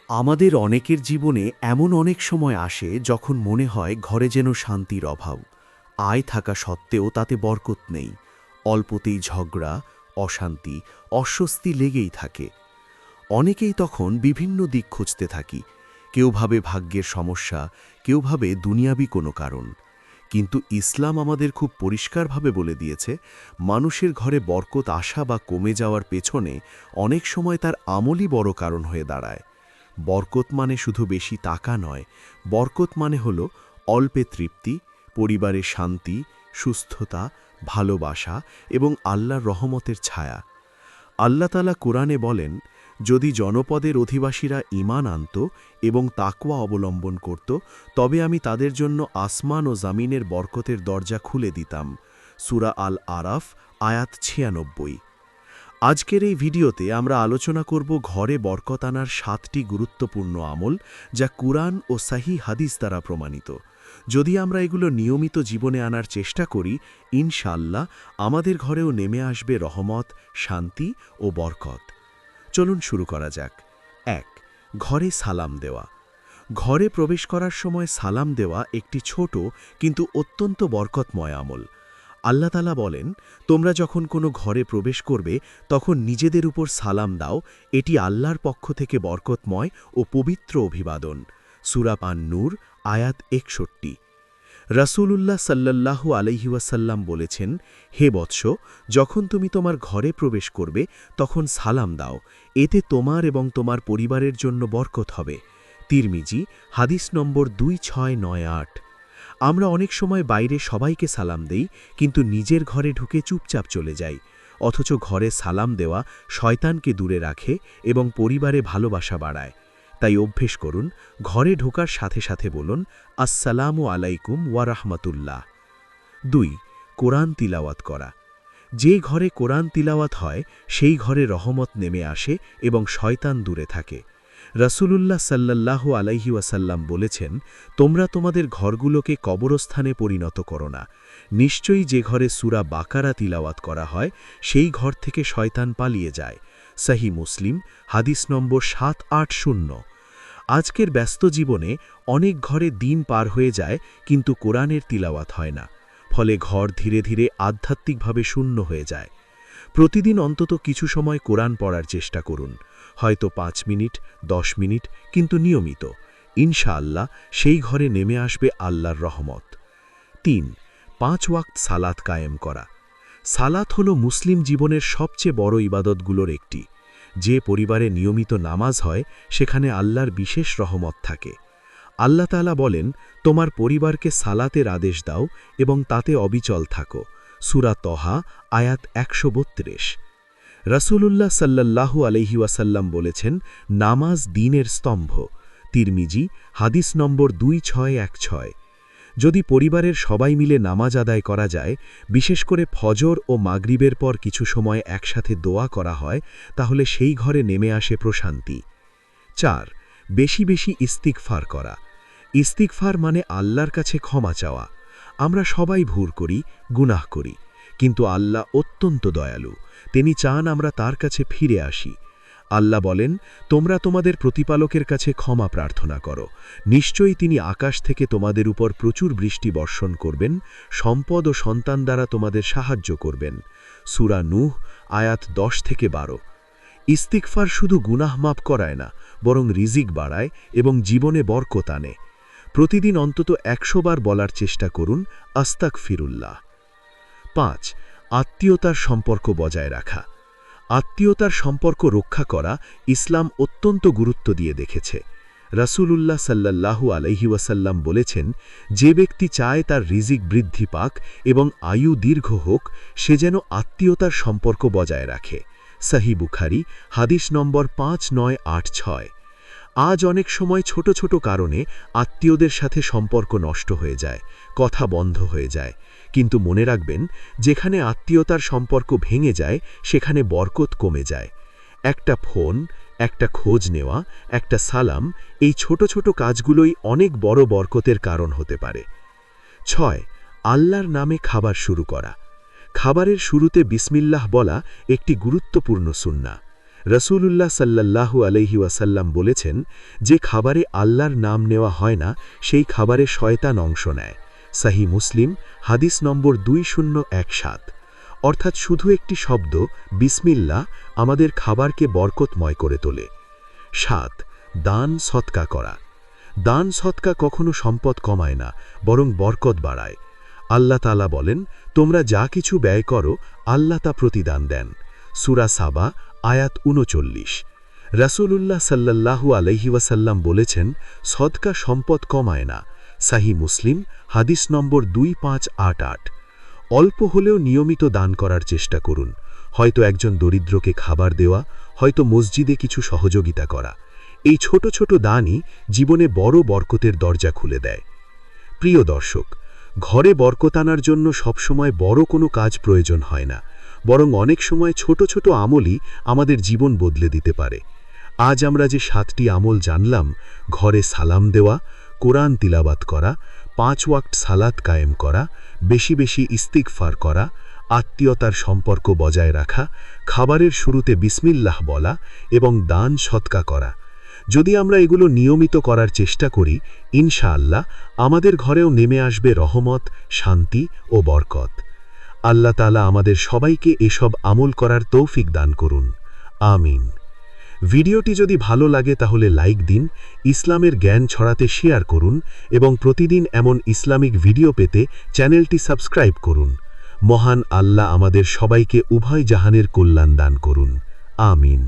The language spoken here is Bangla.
আমাদের অনেকের জীবনে এমন অনেক সময় আসে যখন মনে হয় ঘরে যেন শান্তির অভাব। আয় থাকা সত্ত্বেও তাতে বরকত নেই। অল্পতেই ঝগড়া, অশান্তি, অস্বস্তি লেগেই থাকে। অনেকেই তখন বিভিন্ন দিক খুঁজতে থাকি। কেউ ভাবে ভাগ্যের সমস্যা, কেউ ভাবে দুনিয়াবি কোনো কারণ। কিন্তু ইসলাম আমাদের খুব পরিষ্কারভাবে বলে দিয়েছে, মানুষের ঘরে বরকত আসা বা কমে যাওয়ার পেছনে অনেক সময় তার আমলই বড় কারণ হয়ে দাঁড়ায়। বরকত মানে শুধু বেশি টাকা নয়, বরকত মানে হল অল্পে তৃপ্তি, পরিবারে শান্তি, সুস্থতা, ভালোবাসা এবং আল্লাহর রহমতের ছায়া। আল্লাহ তাআলা কুরআনে বলেন, যদি জনপদের অধিবাসীরা ঈমান আনত এবং তাকওয়া অবলম্বন করত, তবে আমি তাদের জন্য আসমান ও জামিনের বরকতের দরজা খুলে দিতাম। সূরা আল আরাফ আয়াত ৯৬। আজকের এই ভিডিওতে আমরা আলোচনা করব ঘরে বরকত আনার ৭টি গুরুত্বপূর্ণ আমল, যা কুরআন ও সহিহ হাদিস দ্বারা প্রমাণিত। যদি আমরা এগুলো নিয়মিত জীবনে আনার চেষ্টা করি, ইনশাআল্লাহ আমাদের ঘরেও নেমে আসবে রহমত, শান্তি ও বরকত। চলুন শুরু করা যাক। ১. ঘরে সালাম দেওয়া। ঘরে প্রবেশ করার সময় সালাম দেওয়া একটি ছোট কিন্তু অত্যন্ত বরকতময় আমল। আল্লাহ তাআলা বলেন, তোমরা যখন কোনো ঘরে প্রবেশ করবে তখন নিজেদের উপর সালাম দাও, এটি আল্লাহর পক্ষ থেকে বরকতময় ও পবিত্র অভিবাদন। সূরা আন-নূর আয়াত ৬১। রাসূলুল্লাহ সাল্লাল্লাহু আলাইহি ওয়াসাল্লাম বলেছেন, হে বৎস, যখন তুমি তোমার ঘরে প্রবেশ করবে তখন সালাম দাও, এতে তোমার এবং তোমার পরিবারের জন্য বরকত হবে। তিরমিজি হাদিস নম্বর ২৬৯৮। আমরা অনেক সময় বাইরে সবাইকে সালাম দেই, কিন্তু নিজের ঘরে ঢুকে চুপচাপ চলে যাই। অথচ ঘরে সালাম দেওয়া শয়তানকে দূরে রাখে এবং পরিবারে ভালোবাসা বাড়ায়। তাই অভ্যেস করুন, ঘরে ঢোকার সাথে সাথে বলুন, আসসালামু আলাইকুম ওয়া রাহমাতুল্লাহ। ২. কোরআন তিলাওয়াত করা। যে ঘরে কোরআন তিলাওয়াত হয় সেই ঘরে রহমত নেমে আসে এবং শয়তান দূরে থাকে। রাসূলুল্লাহ সাল্লাল্লাহু আলাইহি ওয়াসাল্লাম বলেছেন, তোমরা তোমাদের ঘরগুলোকে কবরস্থানে পরিণত করো না। নিশ্চয়ই যে ঘরে সূরা বাকারা তিলাওয়াত করা হয় সেই ঘর থেকে শয়তান পালিয়ে যায়। সহিহ মুসলিম হাদিস নম্বর ৭৮০। আজকের ব্যস্ত জীবনে অনেক ঘরে দিন পার হয়ে যায় কিন্তু কোরআনের তিলাওয়াত হয় না। ফলে ঘর ধীরে ধীরে আধ্যাত্মিকভাবে শূন্য হয়ে যায়। প্রতিদিন অন্তত কিছু সময় কোরআন পড়ার চেষ্টা করুন, হয়তো ৫ মিনিট, ১০ মিনিট, কিন্তু নিয়মিত। ইনশাআল্লাহ সেই ঘরে নেমে আসবে আল্লাহর রহমত। ৩. ৫ ওয়াক্ত সালাত কায়েম করা। সালাত হল মুসলিম জীবনের সবচেয়ে বড় ইবাদতগুলোর একটি। যে পরিবারে নিয়মিত নামাজ হয় সেখানে আল্লাহর বিশেষ রহমত থাকে। আল্লাহ তাআলা বলেন, তোমার পরিবারকে সালাতের আদেশ দাও এবং তাতে অবিচল থাকো। সূরা তহা আয়াত ১৩২। রাসূলুল্লাহ সাল্লাল্লাহু আলাইহি ওয়াসাল্লাম বলেছেন, নামাজ দ্বীনের স্তম্ভ। তিরমিজি হাদিস নম্বর ২৬১৬। যদি পরিবারের সবাই মিলে নামাজ আদায় করা যায়, বিশেষ করে ফজর ও মাগরিবের পর কিছু সময় একসাথে দোয়া করা হয়, তাহলে সেই ঘরে নেমে আসে প্রশান্তি। ৪. বেশি বেশি ইস্তিগফার করা। ইস্তিগফার মানে আল্লাহর কাছে ক্ষমা চাওয়া। আমরা সবাই ভুল করি, গুনাহ করি, কিন্তু আল্লাহ অত্যন্ত দয়ালু। তিনি চান আমরা তার কাছে ফিরে আসি। আল্লাহ বলেন, তোমরা তোমাদের প্রতিপালকের কাছে ক্ষমা প্রার্থনা করো, নিশ্চয়ই তিনি আকাশ থেকে তোমাদের উপর প্রচুর বৃষ্টি বর্ষণ করবেন, সম্পদ ও সন্তান দ্বারা তোমাদের সাহায্য করবেন। সূরা নূহ আয়াত ১০-১২। ইস্তিগফার শুধু গুনাহ মাফ করায় না, বরং রিজিক বাড়ায় এবং জীবনে বরকত আনে। প্রতিদিন অন্তত ১০০ বার বলার চেষ্টা করুন, আস্তাগফিরুল্লাহ। ৫. আত্মীয়তার সম্পর্ক বজায় রাখা। আত্মীয়তার সম্পর্ক রক্ষা করা ইসলাম অত্যন্ত গুরুত্ব দিয়ে দেখেছে। রাসূলুল্লাহ সাল্লাল্লাহু আলাইহি ওয়াসাল্লাম বলেছেন, যে ব্যক্তি চায় তার রিজিক বৃদ্ধি পাক এবং আয়ু দীর্ঘ হোক, সে যেন আত্মীয়তার সম্পর্ক বজায় রাখে। সহিহ বুখারী হাদিস নম্বর ৫৯৮৬। আজ অনেক সময় ছোট ছোট কারণে আত্মীয়দের সাথে সম্পর্ক নষ্ট হয়ে যায়, কথা বন্ধ হয়ে যায়। কিন্তু মনে রাখবেন, যেখানে আত্মীয়তার সম্পর্ক ভেঙে যায় সেখানে বরকত কমে যায়। একটা ফোন, একটা খোঁজ নেওয়া, একটা সালাম, এই ছোট ছোট কাজগুলোই অনেক বড় বরকতের কারণ হতে পারে। ৬. আল্লাহর নামে খাবার শুরু করা। খাবারের শুরুতে বিসমিল্লাহ বলা একটি গুরুত্বপূর্ণ সুন্নাহ। রাসূলুল্লাহ সাল্লাল্লাহু আলাইহি ওয়াসাল্লাম বলেছেন, যে খাবারে আল্লাহর নাম নেওয়া হয় না সেই খাবারে শয়তান অংশ নেয়। সহিহ মুসলিম, হাদিস নম্বর 2017। অর্থাৎ শুধু একটি শব্দ বিসমিল্লাহ আমাদের খাবারকে বরকতময় করে তোলে। 7. দান সৎকা করা। দান সৎকা কখনো সম্পদ কমায় না, বরং বরকত বাড়ায়। আল্লাহ তাআলা বলেন, তোমরা যা কিছু ব্যয় করো আল্লাহ তা প্রতিদান দেন। সূরা সাবা, আয়াত 39। রাসূলুল্লাহ সাল্লাল্লাহু আলাইহি ওয়াসাল্লাম বলেছেন, সদকা সম্পদ কমায় না। সহিহ মুসলিম, হাদিস নম্বর 2588। অল্প হলেও নিয়মিত দান করার চেষ্টা করুন। হয়তো একজন দরিদ্রকে খাবার দেওয়া, হয়তো মসজিদে কিছু সহযোগিতা করা। এই ছোট ছোট দানই জীবনে বড় বরকতের দরজা খুলে দেয়। প্রিয় দর্শক, ঘরে বরকত আনার জন্য সবসময় বড় কোনো কাজ প্রয়োজন হয় না, বরং অনেক সময় ছোট ছোট আমলই আমাদের জীবন বদলে দিতে পারে। আজ আমরা যে 7টি আমল জানলাম, ঘরে সালাম দেওয়া, কোরআন তিলাওয়াত করা, 5 ওয়াক্ত সালাত কায়েম করা, বেশি বেশি ইস্তিগফার করা, আত্মীয়তার সম্পর্ক বজায় রাখা, খাবারের শুরুতে বিসমিল্লাহ বলা এবং দান সৎকা করা, যদি আমরা এগুলো নিয়মিত করার চেষ্টা করি, ইনশাআল্লাহ আমাদের ঘরেও নেমে আসবে রহমত, শান্তি ও বরকত। আল্লাহ তাআলা আমাদের সবাইকে এসব আমল করার তৌফিক দান করুন। আমিন। ভিডিওটি যদি ভালো লাগে তাহলে লাইক দিন, ইসলামের জ্ঞান ছড়াতে শেয়ার করুন এবং প্রতিদিন এমন ইসলামিক ভিডিও পেতে চ্যানেলটি সাবস্ক্রাইব করুন। মহান আল্লাহ আমাদের সবাইকে উভয় জাহানের কল্যাণ দান করুন। আমিন।